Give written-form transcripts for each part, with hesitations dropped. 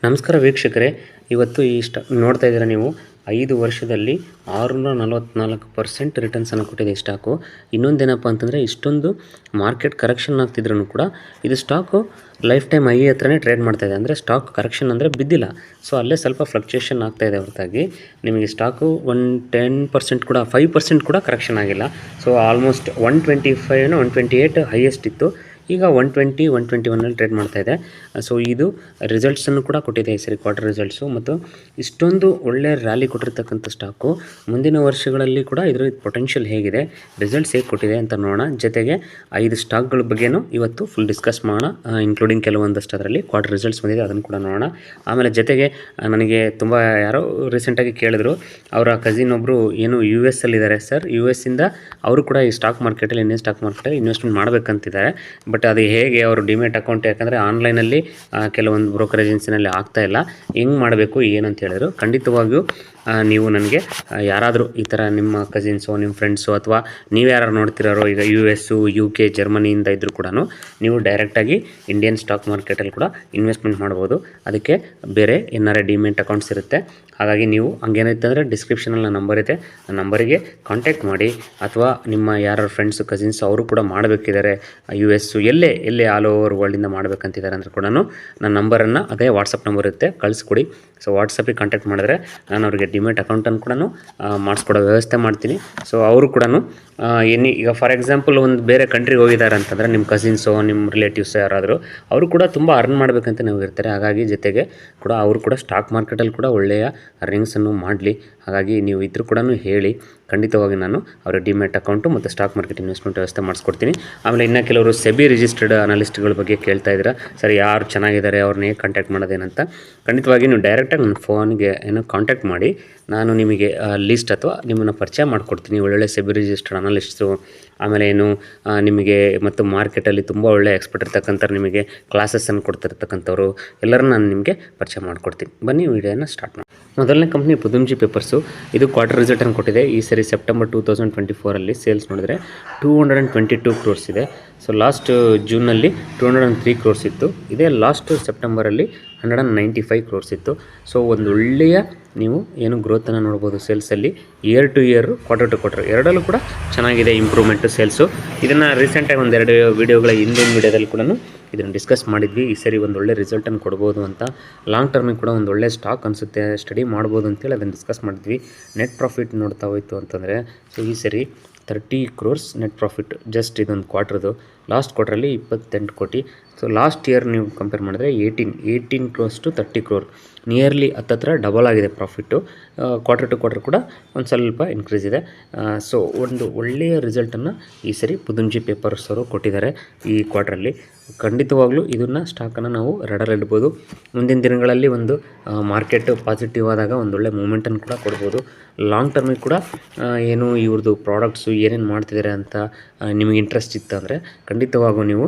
ನಮಸ್ಕಾರ ವೀಕ್ಷಕರೇ, ಇವತ್ತು ಈ ನೋಡ್ತಾ ಇದ್ದೀರಾ ನೀವು 5 ವರ್ಷದಲ್ಲಿ 644% ರಿಟರ್ನ್ಸನ್ನು ಕೊಟ್ಟಿದೆ ಈ ಸ್ಟಾಕು. ಇನ್ನೊಂದೇನಪ್ಪ ಅಂತಂದರೆ, ಇಷ್ಟೊಂದು ಮಾರ್ಕೆಟ್ ಕರೆಕ್ಷನ್ ಆಗ್ತಿದ್ರೂ ಕೂಡ ಇದು ಸ್ಟಾಕು ಲೈಫ್ ಟೈಮ್ ಹೈ ಹತ್ರನೇ ಟ್ರೇಡ್ ಮಾಡ್ತಾಯಿದೆ. ಅಂದರೆ ಸ್ಟಾಕ್ ಕರೆಕ್ಷನ್ ಅಂದರೆ ಬಿದ್ದಿಲ್ಲ, ಸೊ ಅಲ್ಲೇ ಸ್ವಲ್ಪ ಫ್ಲಕ್ಚುಯೇಷನ್ ಆಗ್ತಾಯಿದೆ ಹೊರತಾಗಿ ನಿಮಗೆ ಸ್ಟಾಕು 10% ಕೂಡ 5% ಕೂಡ ಕರೆಕ್ಷನ್ ಆಗಿಲ್ಲ. ಸೊ ಆಲ್ಮೋಸ್ಟ್ 125 128 ಹೈಯೆಸ್ಟ್ ಇತ್ತು. ಈಗ 120 121 ಟ್ರೇಡ್ ಮಾಡ್ತಾಯಿದೆ. ಸೊ ಇದು ರಿಸಲ್ಟ್ಸನ್ನು ಕೂಡ ಕೊಟ್ಟಿದೆ ಈ ಸರಿ, ಕ್ವಾರ್ಟರ್ ರಿಸಲ್ಟ್ಸು. ಮತ್ತು ಇಷ್ಟೊಂದು ಒಳ್ಳೆ ರ್ಯಾಲಿ ಕೊಟ್ಟಿರ್ತಕ್ಕಂಥ ಸ್ಟಾಕು ಮುಂದಿನ ವರ್ಷಗಳಲ್ಲಿ ಕೂಡ ಇದರ ಪೊಟೆನ್ಷಿಯಲ್ ಹೇಗಿದೆ, ರಿಸಲ್ಟ್ಸ್ ಹೇಗೆ ಕೊಟ್ಟಿದೆ ಅಂತ ನೋಡೋಣ. ಜೊತೆಗೆ 5 ಸ್ಟಾಕ್ಗಳ ಬಗ್ಗೆನೂ ಇವತ್ತು ಫುಲ್ ಡಿಸ್ಕಸ್ ಮಾಡೋಣ, ಇನ್ಕ್ಲೂಡಿಂಗ್ ಕೆಲವೊಂದಷ್ಟು ಅದರಲ್ಲಿ ಕ್ವಾರ್ಟರ್ ರಿಸಲ್ಟ್ಸ್ ಬಂದಿದೆ, ಅದನ್ನು ಕೂಡ ನೋಡೋಣ. ಆಮೇಲೆ ಜೊತೆಗೆ ನನಗೆ ತುಂಬ ಯಾರೋ ರೀಸೆಂಟಾಗಿ ಕೇಳಿದ್ರು, ಅವರ ಕಸಿನ್ ಒಬ್ಬರು ಏನು US ಅಲ್ಲಿದ್ದಾರೆ ಸರ್, US ಇಂದ ಅವರು ಕೂಡ ಈ ಸ್ಟಾಕ್ ಮಾರ್ಕೆಟಲ್ಲಿ ಇಂಡಿಯನ್ ಸ್ಟಾಕ್ ಮಾರ್ಕೆಟಲ್ಲಿ ಇನ್ವೆಸ್ಟ್ಮೆಂಟ್ ಮಾಡಬೇಕಂತಿದ್ದಾರೆ. ಬಟ್ ಅದು ಹೇಗೆ ಅವರು ಡಿಮೆಟ್ ಅಕೌಂಟ್, ಯಾಕಂದರೆ ಆನ್ಲೈನಲ್ಲಿ ಕೆಲವೊಂದು ಬ್ರೋಕರ್ ಏಜೆನ್ಸಿನಲ್ಲಿ ಆಗ್ತಾಯಿಲ್ಲ, ಹೆಂಗೆ ಮಾಡಬೇಕು ಏನಂತ ಹೇಳಿದ್ರು. ಖಂಡಿತವಾಗಿಯೂ ನೀವು ನನಗೆ ಯಾರಾದರೂ ಈ ಥರ ನಿಮ್ಮ ಕಸಿನ್ಸು, ನಿಮ್ಮ ಫ್ರೆಂಡ್ಸು, ಅಥವಾ ನೀವು ಯಾರು ನೋಡ್ತಿರೋ ಈಗ US UK ಜರ್ಮನಿಯಿಂದ ಇದ್ದರೂ ಕೂಡ ನೀವು ಡೈರೆಕ್ಟಾಗಿ ಇಂಡಿಯನ್ ಸ್ಟಾಕ್ ಮಾರ್ಕೆಟಲ್ಲಿ ಕೂಡ ಇನ್ವೆಸ್ಟ್ಮೆಂಟ್ ಮಾಡ್ಬೋದು. ಅದಕ್ಕೆ ಬೇರೆ ಏನಾರೇ ಡಿಮೆಟ್ ಅಕೌಂಟ್ಸ್ ಇರುತ್ತೆ. ಹಾಗಾಗಿ ನೀವು ಹಂಗೇನೈತೆ ಅಂದರೆ ಡಿಸ್ಕ್ರಿಪ್ಷನಲ್ಲಿ ನನ್ನ ನಂಬರ್ ಇದೆ, ಆ ನಂಬರಿಗೆ ಕಾಂಟ್ಯಾಕ್ಟ್ ಮಾಡಿ. ಅಥವಾ ನಿಮ್ಮ ಯಾರು ಫ್ರೆಂಡ್ಸು ಕಸಿನ್ಸ್ ಅವರು ಕೂಡ ಮಾಡಬೇಕಿದ್ದಾರೆ, US ಎಲ್ಲೇ ಆಲ್ ಓವರ್ ವರ್ಲ್ಡಿಂದ ಮಾಡಬೇಕಂತಿದ್ದಾರೆ ಅಂದರೆ ಕೂಡ ನನ್ನ ನಂಬರನ್ನು, ಅದೇ ವಾಟ್ಸಪ್ ನಂಬರ್ ಇರುತ್ತೆ, ಕಳಿಸ್ಕೊಡಿ. ಸೊ ವಾಟ್ಸಪ್ಪಿಗೆ ಕಾಂಟ್ಯಾಕ್ಟ್ ಮಾಡಿದ್ರೆ ನಾನು ಅವ್ರಿಗೆ ಡಿಮೆಟ್ ಅಕೌಂಟನ್ನು ಕೂಡ ಮಾಡಿಸ್ಕೊಡೋ ವ್ಯವಸ್ಥೆ ಮಾಡ್ತೀನಿ. ಸೊ ಅವರು ಕೂಡ ಈಗ ಫಾರ್ ಎಕ್ಸಾಂಪಲ್ ಒಂದು ಬೇರೆ ಕಂಟ್ರಿಗೆ ಹೋಗಿದ್ದಾರೆ ಅಂತಂದರೆ, ನಿಮ್ಮ ಕಸಿನ್ಸು, ನಿಮ್ಮ ರಿಲೇಟಿವ್ಸ್ ಯಾರಾದರೂ, ಅವರು ಕೂಡ ತುಂಬ ಅರ್ನ್ ಮಾಡಬೇಕಂತ ನಾವು ಇರ್ತಾರೆ. ಹಾಗಾಗಿ ಜೊತೆಗೆ ಕೂಡ ಅವರು ಕೂಡ ಸ್ಟಾಕ್ ಮಾರ್ಕೆಟಲ್ಲಿ ಕೂಡ ಒಳ್ಳೆಯ ಅರ್ನಿಂಗ್ಸನ್ನು ಮಾಡಲಿ. ಹಾಗಾಗಿ ನೀವು ಇದ್ರೂ ಕೂಡ ಹೇಳಿ, ಖಂಡಿತವಾಗಿ ನಾನು ಅವರ ಡಿಮೆಟ್ ಅಕೌಂಟು ಮತ್ತು ಸ್ಟಾಕ್ ಮಾರ್ಕೆಟ್ ಇನ್ವೆಸ್ಟ್ಮೆಂಟ್ ವ್ಯವಸ್ಥೆ ಮಾಡಿಸ್ಕೊಡ್ತೀನಿ. ಆಮೇಲೆ ಇನ್ನೂ ಕೆಲವರು ಸೆಬಿ ರಿಜಿಸ್ಟರ್ಡ್ ಅನಾಲಿಸ್ಟ್ಗಳ ಬಗ್ಗೆ ಕೇಳ್ತಾ ಇದ್ದೀರಾ, ಸರ್ ಯಾರು ಚೆನ್ನಾಗಿದ್ದಾರೆ ಅವ್ರನ್ನ ಹೇಗೆ ಕಾಂಟ್ಯಾಕ್ಟ್ ಮಾಡೋದೇನಂತ. ಖಂಡಿತವಾಗಿ ನೀವು ಡೈರೆಕ್ಟಾಗಿ ನನ್ನ ಫೋನ್ಗೆ ಕಾಂಟ್ಯಾಕ್ಟ್ ಮಾಡಿ, ನಾನು ನಿಮಗೆ ಲಿಸ್ಟ್ ಅಥವಾ ನಿಮ್ಮನ್ನು ಪರಿಚಯ ಮಾಡಿಕೊಡ್ತೀನಿ ಒಳ್ಳೊಳ್ಳೆ ಸೆಬಿ ರಿಜಿಸ್ಟರ್ಡ್ ಅನಾಲಿಸ್ಟ್ಸು. ಆಮೇಲೆ ನಿಮಗೆ ಮತ್ತು ಮಾರ್ಕೆಟಲ್ಲಿ ತುಂಬ ಒಳ್ಳೆ ಎಕ್ಸ್ಪರ್ಟ್ ಇರ್ತಕ್ಕಂಥವ್ರು, ನಿಮಗೆ ಕ್ಲಾಸಸ್ಸನ್ನು ಕೊಡ್ತಿರ್ತಕ್ಕಂಥವ್ರು ಎಲ್ಲರನ್ನ ನಾನು ನಿಮಗೆ ಪರಿಚಯ ಮಾಡಿಕೊಡ್ತೀನಿ. ಬನ್ನಿ ವಿಡಿಯೋನ ಸ್ಟಾರ್ಟ್ ಮಾಡಿ. ಮೊದಲನೇ ಕಂಪ್ನಿ ಪುದುಂಜಿ ಪೇಪರ್ಸು. ಇದು ಕ್ವಾರ್ಟರ್ ರಿಸಲ್ಟನ್ನು ಕೊಟ್ಟಿದೆ ಈ ಸರಿ. ಸೆಪ್ಟೆಂಬರ್ 2024 ಸೇಲ್ಸ್ ನೋಡಿದ್ರೆ 222 ಕ್ರೋರ್ಸ್ ಇದೆ. ಸೊ ಲಾಸ್ಟ್ ಜೂನಲ್ಲಿ 203 ಕ್ರೋರ್ಸ್ ಇತ್ತು. ಇದೇ ಲಾಸ್ಟ್ ಸೆಪ್ಟೆಂಬರಲ್ಲಿ 195 ಕ್ರೋರ್ಸ್ ಇತ್ತು. ಸೊ ಒಂದು ಒಳ್ಳೆಯ ನೀವು ಗ್ರೋತನ್ನು ನೋಡ್ಬೋದು ಸೇಲ್ಸಲ್ಲಿ. Year to year, quarter to quarter ಎರಡಲ್ಲೂ ಕೂಡ ಚೆನ್ನಾಗಿದೆ ಇಂಪ್ರೂವ್ಮೆಂಟು ಸೇಲ್ಸು. ಇದನ್ನು ರೀಸೆಂಟಾಗಿ ಒಂದೆರಡು ವೀಡಿಯೋಗಳ ಹಿಂದಿನ ವೀಡಿಯೋದಲ್ಲಿ ಕೂಡ ಇದನ್ನು ಡಿಸ್ಕಸ್ ಮಾಡಿದ್ವಿ. ಈ ಸರಿ ಒಂದು ಒಳ್ಳೆ ರಿಸಲ್ಟನ್ನು ಕೊಡ್ಬೋದು ಅಂತ, ಲಾಂಗ್ ಟರ್ಮಿಗೆ ಕೂಡ ಒಂದು ಒಳ್ಳೆ ಸ್ಟಾಕ್ ಅನಿಸುತ್ತೆ, ಸ್ಟಡಿ ಮಾಡ್ಬೋದು ಅಂತೇಳಿ ಅದನ್ನು ಡಿಸ್ಕಸ್ ಮಾಡಿದ್ವಿ. ನೆಟ್ ಪ್ರಾಫಿಟ್ ನೋಡ್ತಾ ಹೋಯ್ತು ಅಂತಂದರೆ, ಸೊ ಈ ಸರಿ 30 ಕ್ರೋರ್ಸ್ ನೆಟ್ ಪ್ರಾಫಿಟ್ ಜಸ್ಟ್ ಇದೊಂದು ಕ್ವಾರ್ಟರ್ದು. ಲಾಸ್ಟ್ ಕ್ವಾರ್ಟ್ರಲ್ಲಿ 28 ಕೋಟಿ. ಸೊ ಲಾಸ್ಟ್ ಇಯರ್ ನೀವು ಕಂಪೇರ್ ಮಾಡಿದ್ರೆ 18 ಕ್ರೋರ್ಸ್ ಟು 30 ಕ್ರೋರ್, ನಿಯರ್ಲಿ ಹತ್ತತ್ರ ಡಬಲ್ ಆಗಿದೆ ಪ್ರಾಫಿಟ್ಟು. ಕ್ವಾರ್ಟರ್ ಟು ಕ್ವಾರ್ಟರ್ ಕೂಡ ಒಂದು ಸ್ವಲ್ಪ ಇನ್ಕ್ರೀಸ್ ಇದೆ. ಸೊ ಒಂದು ಒಳ್ಳೆಯ ರಿಸಲ್ಟನ್ನು ಈ ಸರಿ ಪುದುಂಜಿ ಪೇಪರ್ಸ್ ಅವರು ಕೊಟ್ಟಿದ್ದಾರೆ ಈ ಕ್ವಾರ್ಟ್ರಲ್ಲಿ. ಖಂಡಿತವಾಗ್ಲೂ ಇದನ್ನು ಸ್ಟಾಕನ್ನು ನಾವು ಇಡ್ಬೋದು. ಮುಂದಿನ ದಿನಗಳಲ್ಲಿ ಒಂದು ಮಾರ್ಕೆಟ್ ಪಾಸಿಟಿವ್ ಆದಾಗ ಒಂದೊಳ್ಳೆ ಮೂಮೆಂಟನ್ನು ಕೂಡ ಕೊಡ್ಬೋದು. ಲಾಂಗ್ ಟರ್ಮಿಗೆ ಕೂಡ ಇವ್ರದ್ದು ಪ್ರಾಡಕ್ಟ್ಸು ಏನೇನು ಮಾಡ್ತಿದ್ದಾರೆ ಅಂತ ನಿಮಗೆ ಇಂಟ್ರೆಸ್ಟ್ ಇತ್ತು ಅಂದರೆ ಖಂಡಿತವಾಗೂ ನೀವು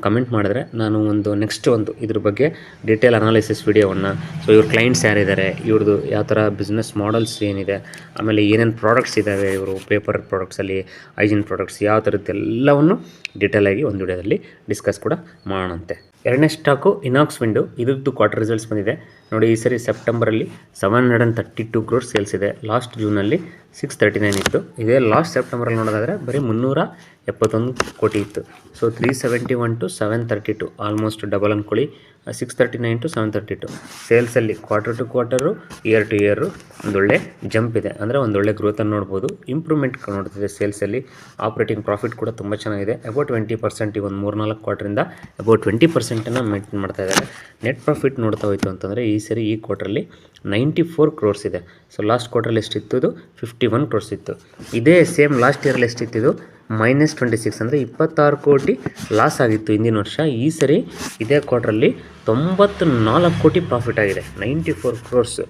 ಕಮೆಂಟ್ ಮಾಡಿದ್ರೆ ನಾನು ನೆಕ್ಸ್ಟ್ ಇದ್ರ ಬಗ್ಗೆ ಡೀಟೇಲ್ ಅನಾಲಿಸಿಸ್ ವಿಡಿಯೋವನ್ನು, ಸೊ ಇವ್ರ ಕ್ಲೈಂಟ್ಸ್ ಯಾರಿದ್ದಾರೆ, ಇವ್ರದ್ದು ಯಾವ ಥರ ಬಿಸ್ನೆಸ್ ಮಾಡೆಲ್ಸ್ ಏನಿದೆ, ಆಮೇಲೆ ಏನೇನು ಪ್ರಾಡಕ್ಟ್ಸ್ ಇದ್ದಾವೆ ಇವರು ಪೇಪರ್ ಪ್ರಾಡಕ್ಟ್ಸಲ್ಲಿ, ಹೈಜಿನ್ ಪ್ರಾಡಕ್ಟ್ಸ್ ಯಾವ ಥರದ್ದೆಲ್ಲವನ್ನು ಡೀಟೇಲಾಗಿ ಒಂದು ವಿಡಿಯೋದಲ್ಲಿ ಡಿಸ್ಕಸ್ ಕೂಡ ಮಾಡೋಣಂತೆ. ಎರಡನೇ ಸ್ಟಾಕು ಇನಾಕ್ಸ್ ವಿಂಡು. ಇದ್ರದ್ದು ಕ್ವಾರ್ಟರ್ ರಿಸಲ್ಟ್ಸ್ ಬಂದಿದೆ ನೋಡಿ. ಈ ಸರಿ ಸೆಪ್ಟೆಂಬರಲ್ಲಿ 732 ಕ್ರೋರ್ಸ್ ಸೇಲ್ಸ್ ಇದೆ. ಲಾಸ್ಟ್ ಜೂನಲ್ಲಿ 639 ಇತ್ತು. ಇದೇ ಲಾಸ್ಟ್ ಸೆಪ್ಟೆಂಬರಲ್ಲಿ ನೋಡೋದಾದರೆ ಬರೀ 371 ಕೋಟಿ ಇತ್ತು. ಸೊ 371 to 732 ಆಲ್ಮೋಸ್ಟ್ ಡಬಲ್ ಅಂದ್ಕೊಳ್ಳಿ. 639 to 732 ಸೇಲ್ಸಲ್ಲಿ quarter to quarter, year to year ಒಂದೊಳ್ಳೆ ಜಂಪ್ ಇದೆ. ಅಂದರೆ ಒಂದೊಳ್ಳೆ ಗ್ರೋತನ್ನು ನೋಡ್ಬೋದು, ಇಂಪ್ರೂವ್ಮೆಂಟ್ ನೋಡ್ತಿದೆ ಸೇಲ್ಸಲ್ಲಿ. ಆಪ್ರೇಟಿಂಗ್ ಪ್ರಾಫಿಟ್ ಕೂಡ ತುಂಬ ಚೆನ್ನಾಗಿದೆ. ಅಬೌಟ್ 20% ಈ ಒಂದು 3-4 ಕ್ವಾರ್ಟರಿಂದ ಅಬೌಟ್ 20%ನ್ನು ಮೇಂಟೈನ್ ಮಾಡ್ತಾ ಇದ್ದಾರೆ. ನೆಟ್ ಪ್ರಾಫಿಟ್ ನೋಡ್ತಾ ಹೋಯ್ತು ಅಂತಂದರೆ ಈ ಸರಿ ಈ ಕ್ವಾರ್ಟ್ರಲ್ಲಿ 94 ಕ್ರೋರ್ಸ್ ಇದೆ. ಸೊ ಲಾಸ್ಟ್ ಕ್ವಾರ್ಟ್ರಲ್ಲಿ ಎಷ್ಟಿತ್ತು? 51 ಕ್ರೋರ್ಸ್ ಇತ್ತು. ಇದೇ ಸೇಮ್ ಲಾಸ್ಟ್ ಇಯರಲ್ಲಿ ಎಷ್ಟಿತ್ತು? -26, ಅಂದರೆ 26 ಕೋಟಿ ಲಾಸ್ ಆಗಿತ್ತು ಹಿಂದಿನ ವರ್ಷ. ಈ ಸರಿ ಇದೇ ಕ್ವಾರ್ಟ್ರಲ್ಲಿ 94 ಕೋಟಿ ಪ್ರಾಫಿಟ್ ಆಗಿದೆ, 94 ಕ್ರೋರ್ಸ್.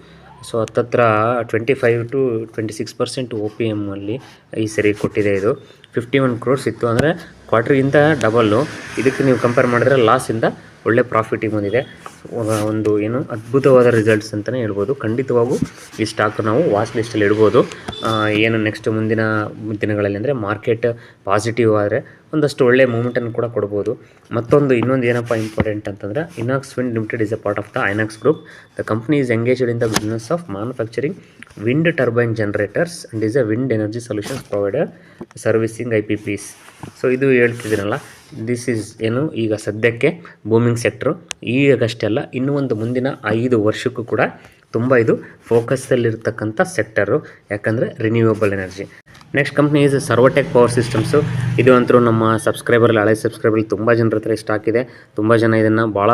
ಸೊ ಹತ್ತತ್ರ 25 to 26% OPM ಅಲ್ಲಿ ಈ ಸರಿ ಕೊಟ್ಟಿದೆ. ಇದು 51 ಕ್ರೋರ್ಸ್ ಇತ್ತು, ಅಂದರೆ ಕ್ವಾರ್ಟ್ರಿಗಿಂತ ಡಬಲ್ಲು. ಇದಕ್ಕೆ ನೀವು ಕಂಪೇರ್ ಮಾಡಿದ್ರೆ ಲಾಸಿಂದ ಒಳ್ಳೆ ಪ್ರಾಫಿಟಿಗೆ ಬಂದಿದೆ. ಒಂದು ಏನು ಅದ್ಭುತವಾದ ರಿಸಲ್ಟ್ಸ್ ಅಂತಲೇ ಹೇಳ್ಬೋದು. ಖಂಡಿತವಾಗೂ ಈ ಸ್ಟಾಕ್ ನಾವು ವಾಚ್ ಲಿಸ್ಟಲ್ಲಿ ಇಡ್ಬೋದು. ಏನು ನೆಕ್ಸ್ಟ್ ಮುಂದಿನ ದಿನಗಳಲ್ಲಿ ಅಂದರೆ ಮಾರ್ಕೆಟ್ ಪಾಸಿಟಿವ್ ಆದರೆ ಒಂದಷ್ಟು ಒಳ್ಳೆಯ ಮೂಮೆಂಟನ್ನು ಕೂಡ ಕೊಡ್ಬೋದು. ಇನ್ನೊಂದು ಏನಪ್ಪ ಇಂಪಾರ್ಟೆಂಟ್ ಅಂತಂದರೆ, Inox wind limited is a part of the Inox group. The company is engaged in the business of manufacturing wind turbine generators and is a wind energy solutions provider servicing IPPs. So ಇದು ಹೇಳ್ತಿದ್ದೀನಲ್ಲ, this is ಏನು ಈಗ ಸದ್ಯಕ್ಕೆ booming sector. ಈಗಷ್ಟೇ ಅಲ್ಲ, ಇನ್ನೂ ಒಂದು ಮುಂದಿನ 5 ವರ್ಷಕ್ಕೂ ಕೂಡ ತುಂಬ ಇದು ಫೋಕಸ್ಸಲ್ಲಿರ್ತಕ್ಕಂಥ ಸೆಕ್ಟರು, ಯಾಕಂದರೆ renewable energy. Next company is Servotech power systems. ಇದು ಅಂತೂ ನಮ್ಮ ಹಳೆ ಸಬ್ಸ್ಕ್ರೈಬರ್ಲಿ ತುಂಬ ಜನರ ಹತ್ರ ಸ್ಟಾಕ್ ಇದೆ. ತುಂಬ ಜನ ಇದನ್ನು ಭಾಳ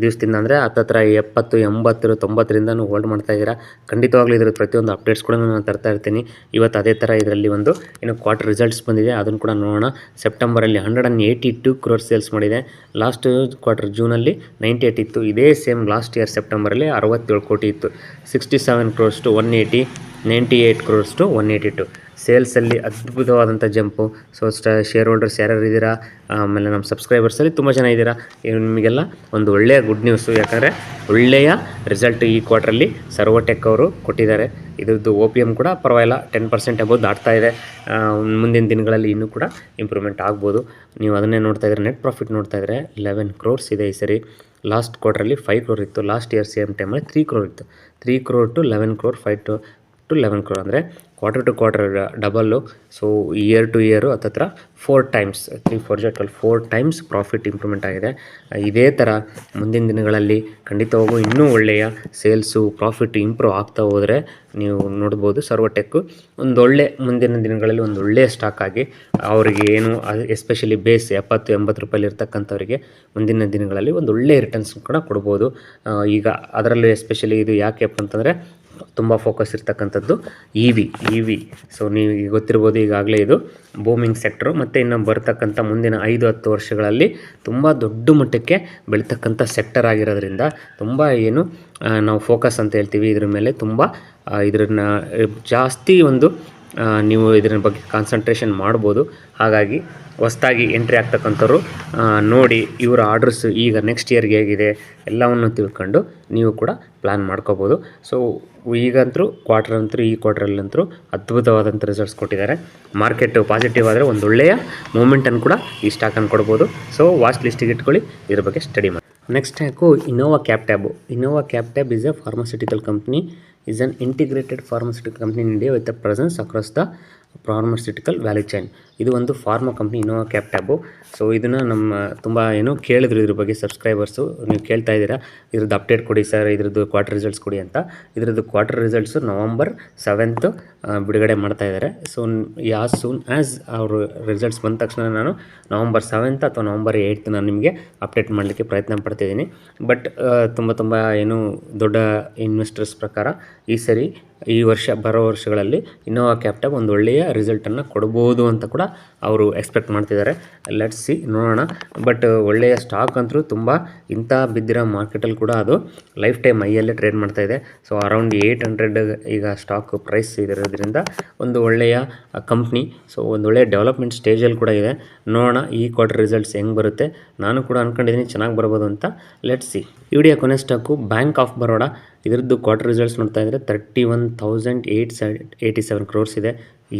ದಿವಸದಿಂದ ಅಂದರೆ ಹತ್ತತ್ರ 70, 80, 90ರಿಂದನೂ ಹೋಲ್ಡ್ ಮಾಡ್ತಾ ಇದ್ದೀರಾ. ಖಂಡಿತವಾಗ್ಲೂ ಇದ್ರ ಪ್ರತಿಯೊಂದು ಅಪ್ಡೇಟ್ಸ್ ಕೂಡ ನಾನು ತರ್ತಾ ಇರ್ತೀನಿ. ಇವತ್ತು ಅದೇ ಥರ ಇದರಲ್ಲಿ ಒಂದು ಏನು ಕ್ವಾರ್ಟರ್ ರಿಸಲ್ಟ್ಸ್ ಬಂದಿದೆ, ಅದನ್ನು ಕೂಡ ನೋಡೋಣ. ಸೆಪ್ಟೆಂಬರಲ್ಲಿ 182 crore ಸೇಲ್ಸ್ ಮಾಡಿದೆ. ಲಾಸ್ಟ್ ಕ್ವಾರ್ಟರ್ ಜೂನಲ್ಲಿ 98 ಇತ್ತು. ಇದೇ ಸೇಮ್ ಲಾಸ್ಟ್ ಇಯರ್ ಸೆಪ್ಟೆಂಬರಲ್ಲಿ 67 ಕೋಟಿ ಇತ್ತು. 67 crores to 180, 98 crores to 182. ಸೇಲ್ಸಲ್ಲಿ ಅದ್ಭುತವಾದಂಥ ಜಂಪು. ಸೊ ಶೇರ್ ಹೋಲ್ಡರ್ಸ್ ಯಾರ್ಯಾರು ಇದ್ದೀರಾ, ಆಮೇಲೆ ನಮ್ಮ ಸಬ್ಸ್ಕ್ರೈಬರ್ಸಲ್ಲಿ ತುಂಬ ಜನ ಇದ್ದೀರಾ, ನಿಮಗೆಲ್ಲ ಒಂದು ಒಳ್ಳೆಯ ಗುಡ್ ನ್ಯೂಸು. ಯಾಕಂದರೆ ಒಳ್ಳೆಯ ರಿಸಲ್ಟ್ ಈ ಕ್ವಾರ್ಟ್ರಲ್ಲಿ ಸರ್ವಟೆಕ್ ಅವರು ಕೊಟ್ಟಿದ್ದಾರೆ. ಇದ್ರದ್ದು OPM ಕೂಡ ಪರವಾಗಿಲ್ಲ, 10% ಅಬೌವ್ ದಾಟ್ತಾ ಇದೆ. ಮುಂದಿನ ದಿನಗಳಲ್ಲಿ ಇನ್ನೂ ಕೂಡ ಇಂಪ್ರೂವ್ಮೆಂಟ್ ಆಗ್ಬೋದು. ನೀವು ಅದನ್ನೇ ನೋಡ್ತಾ ಇದ್ದಾರೆ. ನೆಟ್ ಪ್ರಾಫಿಟ್ ನೋಡ್ತಾ ಇದ್ದರೆ 11 crores ಇದೆ ಈ ಸರಿ. ಲಾಸ್ಟ್ ಕ್ವಾರ್ಟ್ರಲ್ಲಿ 5 crore ಇತ್ತು. ಲಾಸ್ಟ್ ಇಯರ್ ಸೇಮ್ ಟೈಮಲ್ಲಿ 3 crore ಇತ್ತು. 3 crore to 11 crore, 5 to 11 crore ಅಂದರೆ quarter to quarter double. So year to year ಹತ್ತತ್ರ 4 times, 3 4 12 4 times ಪ್ರಾಫಿಟ್ ಇಂಪ್ರೂವ್ಮೆಂಟ್ ಆಗಿದೆ. ಇದೇ ಥರ ಮುಂದಿನ ದಿನಗಳಲ್ಲಿ ಖಂಡಿತವಾಗೂ ಇನ್ನೂ ಒಳ್ಳೆಯ ಸೇಲ್ಸು ಪ್ರಾಫಿಟ್ ಇಂಪ್ರೂವ್ ಆಗ್ತಾ ಹೋದರೆ ನೀವು ನೋಡ್ಬೋದು. ಸರ್ವಟೆಕ್ಕು ಒಂದೊಳ್ಳೆ ಮುಂದಿನ ದಿನಗಳಲ್ಲಿ ಒಂದು ಒಳ್ಳೆಯ ಸ್ಟಾಕ್ ಆಗಿ ಅವರಿಗೆ ಏನು ಎಸ್ಪೆಷಲಿ ಬೇಸ್ 70-80 ರೂಪಾಯಿ ಇರ್ತಕ್ಕಂಥವ್ರಿಗೆ ಮುಂದಿನ ದಿನಗಳಲ್ಲಿ ಒಂದು ಒಳ್ಳೆಯ ರಿಟರ್ನ್ಸ್ ಕೂಡ ಕೊಡ್ಬೋದು. ಈಗ ಅದರಲ್ಲೂ ಎಸ್ಪೆಷಲಿ ಇದು ಯಾಕೆಪ್ಪ ಅಂತಂದರೆ ತುಂಬ ಫೋಕಸ್ ಇರ್ತಕ್ಕಂಥದ್ದು ಇ ವಿ. ಸೊ ನೀವು ಗೊತ್ತಿರ್ಬೋದು, ಈಗಾಗಲೇ ಇದು ಬೂಮಿಂಗ್ ಸೆಕ್ಟ್ರು. ಮತ್ತು ಇನ್ನು ಬರ್ತಕ್ಕಂಥ ಮುಂದಿನ 5-10 ವರ್ಷಗಳಲ್ಲಿ ತುಂಬ ದೊಡ್ಡ ಮಟ್ಟಕ್ಕೆ ಬೆಳೀತಕ್ಕಂಥ ಸೆಕ್ಟರ್ ಆಗಿರೋದ್ರಿಂದ ತುಂಬ ಏನು ನಾವು ಫೋಕಸ್ ಅಂತ ಹೇಳ್ತೀವಿ ಇದ್ರ ಮೇಲೆ ತುಂಬ ಇದನ್ನು ಜಾಸ್ತಿ ಒಂದು ನೀವು ಇದರ ಬಗ್ಗೆ ಕಾನ್ಸಂಟ್ರೇಷನ್ ಮಾಡ್ಬೋದು. ಹಾಗಾಗಿ ಹೊಸ್ದಾಗಿ ಎಂಟ್ರಿ ಆಗ್ತಕ್ಕಂಥವ್ರು ನೋಡಿ ಇವರ ಆರ್ಡ್ರಸ್ ಈಗ ನೆಕ್ಸ್ಟ್ ಇಯರ್ಗೆ ಹೇಗಿದೆ ಎಲ್ಲವನ್ನು ತಿಳ್ಕೊಂಡು ನೀವು ಕೂಡ ಪ್ಲ್ಯಾನ್ ಮಾಡ್ಕೋಬೋದು. ಸೊ ಈಗಂತೂ ಈ ಕ್ವಾರ್ಟ್ರಲ್ಲಂತೂ ಅದ್ಭುತವಾದಂಥ ರಿಸಲ್ಟ್ಸ್ ಕೊಟ್ಟಿದ್ದಾರೆ. ಮಾರ್ಕೆಟು ಪಾಸಿಟಿವ್ ಆದರೆ ಒಂದು ಒಳ್ಳೆಯ ಮೂಮೆಂಟನ್ನು ಕೂಡ ಈ ಸ್ಟಾಕನ್ನು ಕೊಡ್ಬೋದು. ಸೊ ವಾಚ್ ಲಿಸ್ಟಿಗೆ ಇಟ್ಕೊಳ್ಳಿ, ಇದ್ರ ಬಗ್ಗೆ ಸ್ಟಡಿ ಮಾಡಿ. Next stock Innova Captab is a pharmaceutical company, is an integrated pharmaceutical company in India with a presence across the pharmaceutical value chain. ಇದು ಒಂದು ಫಾರ್ಮಾ ಕಂಪ್ನಿ ಇನ್ನೋವಾ ಕ್ಯಾಪ್ಟ್ಯಾಬು. ಸೊ ಇದನ್ನು ನಮ್ಮ ತುಂಬ ಏನೋ ಕೇಳಿದ್ರು ಇದ್ರ ಬಗ್ಗೆ ಸಬ್ಸ್ಕ್ರೈಬರ್ಸು. ನೀವು ಕೇಳ್ತಾ ಇದ್ದೀರಾ ಇದ್ರದ್ದು ಅಪ್ಡೇಟ್ ಕೊಡಿ ಸರ್, ಇದ್ರದ್ದು ಕ್ವಾರ್ಟರ್ ರಿಸಲ್ಟ್ಸ್ ಕೊಡಿ ಅಂತ. ಇದ್ರದ್ದು ಕ್ವಾರ್ಟರ್ ರಿಸಲ್ಟ್ಸು November 7th ಬಿಡುಗಡೆ ಮಾಡ್ತಾ ಇದ್ದಾರೆ. ಸೊ ಯಾಸ್ ಸೂನ್ ಆ್ಯಸ್ ಅವರು ರಿಸಲ್ಟ್ಸ್ ಬಂದ ತಕ್ಷಣ ನಾನು November 7th ಅಥವಾ November 8th ನಾನು ನಿಮಗೆ ಅಪ್ಡೇಟ್ ಮಾಡಲಿಕ್ಕೆ ಪ್ರಯತ್ನ ಪಡ್ತಿದ್ದೀನಿ. ಬಟ್ ತುಂಬ ಏನು ದೊಡ್ಡ ಇನ್ವೆಸ್ಟರ್ಸ್ ಪ್ರಕಾರ ಈ ವರ್ಷ ಬರೋ ವರ್ಷಗಳಲ್ಲಿ ಇನ್ನೋವಾ ಕ್ಯಾಪ್ಟ್ಯಾಬ್ ಒಂದು ಒಳ್ಳೆಯ ರಿಸಲ್ಟನ್ನು ಕೊಡ್ಬೋದು ಅಂತ ಕೂಡ ಅವರು ಎಕ್ಸ್ಪೆಕ್ಟ್ ಮಾಡ್ತಿದ್ದಾರೆ. ಲೆಟ್ಸ್ ಸಿ, ನೋಡೋಣ. ಬಟ್ ಒಳ್ಳೆಯ ಸ್ಟಾಕ್ ಅಂತೂ ತುಂಬ ಇಂಥ ಬಿದ್ದಿರೋ ಮಾರ್ಕೆಟಲ್ಲಿ ಕೂಡ ಅದು ಲೈಫ್ ಟೈಮ್ ಹೈಯಲ್ಲೇ ಟ್ರೇಡ್ ಮಾಡ್ತಾ ಇದೆ. ಸೊ ಅರೌಂಡ್ 800 ಈಗ ಸ್ಟಾಕ್ ಪ್ರೈಸ್ ಇರೋದ್ರಿಂದ ಒಂದು ಒಳ್ಳೆಯ ಕಂಪ್ನಿ. ಸೊ ಒಂದು ಒಳ್ಳೆಯ ಡೆವಲಪ್ಮೆಂಟ್ ಸ್ಟೇಜಲ್ಲಿ ಕೂಡ ಇದೆ. ನೋಡೋಣ ಈ ಕ್ವಾರ್ಟರ್ ರಿಸಲ್ಟ್ಸ್ ಹೆಂಗೆ ಬರುತ್ತೆ. ನಾನು ಕೂಡ ಅಂದ್ಕೊಂಡಿದ್ದೀನಿ ಚೆನ್ನಾಗಿ ಬರ್ಬೋದು ಅಂತ. Let's see. ಈ ವಿಡಿಯೋ ಕೊನೆ ಸ್ಟಾಕು ಬ್ಯಾಂಕ್ ಆಫ್ ಬರೋಡಾ. ಇದರದ್ದು ಕ್ವಾರ್ಟರ್ ರಿಸಲ್ಟ್ಸ್ ನೋಡ್ತಾ ಇದ್ದರೆ 31,887 crores ಇದೆ ಈ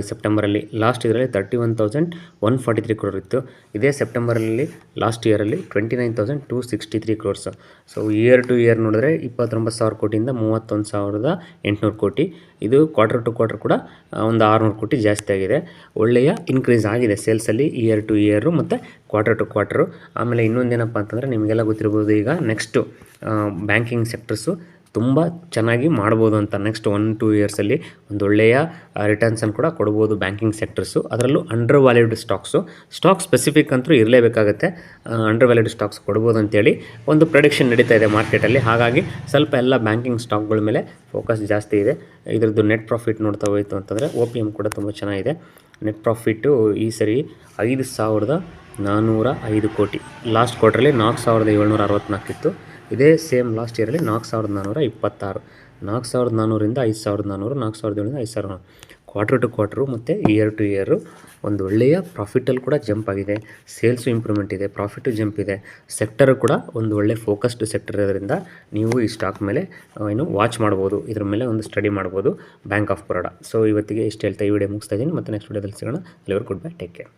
ಸೆಪ್ಟೆಂಬರಲ್ಲಿ. ಲಾಸ್ಟ್ ಇದರಲ್ಲಿ 31,143 crore ಇತ್ತು. ಇದೇ ಸೆಪ್ಟೆಂಬರಲ್ಲಿ ಲಾಸ್ಟ್ ಇಯರಲ್ಲಿ 29,263 crores. So year to year ನೋಡಿದ್ರೆ 29,000 ಕೋಟಿಯಿಂದ 31,800 ಕೋಟಿ. ಇದು ಕ್ವಾರ್ಟರ್ ಟು ಕ್ವಾರ್ಟರ್ ಕೂಡ ಒಂದು 600 ಕೋಟಿ ಜಾಸ್ತಿ ಆಗಿದೆ. ಒಳ್ಳೆಯ ಇನ್ಕ್ರೀಸ್ ಆಗಿದೆ ಸೇಲ್ಸಲ್ಲಿ ಇಯರ್ ಟು ಇಯರು ಮತ್ತು ಕ್ವಾರ್ಟರ್ ಟು ಕ್ವಾರ್ಟರು. ಆಮೇಲೆ ಇನ್ನೊಂದೇನಪ್ಪ ಅಂತಂದರೆ ನಿಮಗೆಲ್ಲ ಗೊತ್ತಿರ್ಬೋದು, ಈಗ ನೆಕ್ಸ್ಟು ಬ್ಯಾಂಕಿಂಗ್ ಸೆಕ್ಟರ್ಸು ತುಂಬ ಚೆನ್ನಾಗಿ ಮಾಡ್ಬೋದು ಅಂತ. ನೆಕ್ಸ್ಟ್ 1-2 ಇಯರ್ಸಲ್ಲಿ ಒಂದು ಒಳ್ಳೆಯ ರಿಟರ್ನ್ಸನ್ನು ಕೂಡ ಕೊಡ್ಬೋದು ಬ್ಯಾಂಕಿಂಗ್ ಸೆಕ್ಟರ್ಸು. ಅದರಲ್ಲೂ ಅಂಡರ್ ವ್ಯಾಲ್ಯೂಡ್ ಸ್ಟಾಕ್ ಸ್ಪೆಸಿಫಿಕ್ ಅಂತೂ ಇರಲೇಬೇಕಾಗುತ್ತೆ. ಅಂಡರ್ ವ್ಯಾಲ್ಯೂಡ್ ಸ್ಟಾಕ್ಸ್ ಕೊಡ್ಬೋದು ಅಂತೇಳಿ ಒಂದು ಪ್ರೆಡಿಕ್ಷನ್ ನಡೀತಾ ಇದೆ ಮಾರ್ಕೆಟಲ್ಲಿ. ಹಾಗಾಗಿ ಸ್ವಲ್ಪ ಎಲ್ಲ ಬ್ಯಾಂಕಿಂಗ್ ಸ್ಟಾಕ್ಗಳ ಮೇಲೆ ಫೋಕಸ್ ಜಾಸ್ತಿ ಇದೆ. ಇದರದ್ದು ನೆಟ್ ಪ್ರಾಫಿಟ್ ನೋಡ್ತಾ ಹೋಯಿತು ಅಂತಂದರೆ OPM ಕೂಡ ತುಂಬ ಚೆನ್ನಾಗಿದೆ. ನೆಟ್ ಪ್ರಾಫಿಟ್ಟು ಈ ಸರಿ 5,405 ಕೋಟಿ. ಲಾಸ್ಟ್ ಕ್ವಾರ್ಟ್ರಲ್ಲಿ 4,764 ಇತ್ತು. ಇದೇ ಸೇಮ್ ಲಾಸ್ಟ್ ಇಯರಲ್ಲಿ 4,426. 4,400ರಿಂದ 5,400, 4,700ರಿಂದ 5,400. ಕ್ವಾರ್ಟರ್ ಟು ಕ್ವಾರ್ಟರು ಮತ್ತು ಇಯರ್ ಟು ಇಯರು ಒಂದು ಒಳ್ಳೆಯ ಪ್ರಾಫಿಟಲ್ಲಿ ಕೂಡ ಜಂಪ್ ಆಗಿದೆ. ಸೇಲ್ಸು ಇಂಪ್ರೂವ್ಮೆಂಟ್ ಇದೆ, ಪ್ರಾಫಿಟು ಜಂಪ್ ಇದೆ. ಸೆಕ್ಟರು ಕೂಡ ಒಂದು ಒಳ್ಳೆ ಫೋಕಸ್ಡ್ ಸೆಕ್ಟರ್ ಇರೋದ್ರಿಂದ ನೀವು ಈ ಸ್ಟಾಕ್ ಮೇಲೆ ವಾಚ್ ಮಾಡ್ಬೋದು, ಇದ್ರ ಮೇಲೆ ಒಂದು ಸ್ಟಡಿ ಮಾಡ್ಬೋದು ಬ್ಯಾಂಕ್ ಆಫ್ ಬರೋಡ. ಸೊ ಇವತ್ತಿಗೆ ಇಷ್ಟು ಹೇಳ್ತಾ ಈ ವಿಡಿಯೋ ಮುಗಿಸ್ತಾ ಇದ್ದೀನಿ. ಮತ್ತೆ ನೆಕ್ಸ್ಟ್ ವಿಡಿಯೋದಲ್ಲಿ ಸಿಗೋಣ. ಎಲ್ಲರಿಗೂ ಗುಡ್ ಬೈ, ಟೇಕ್ ಕೇರ್.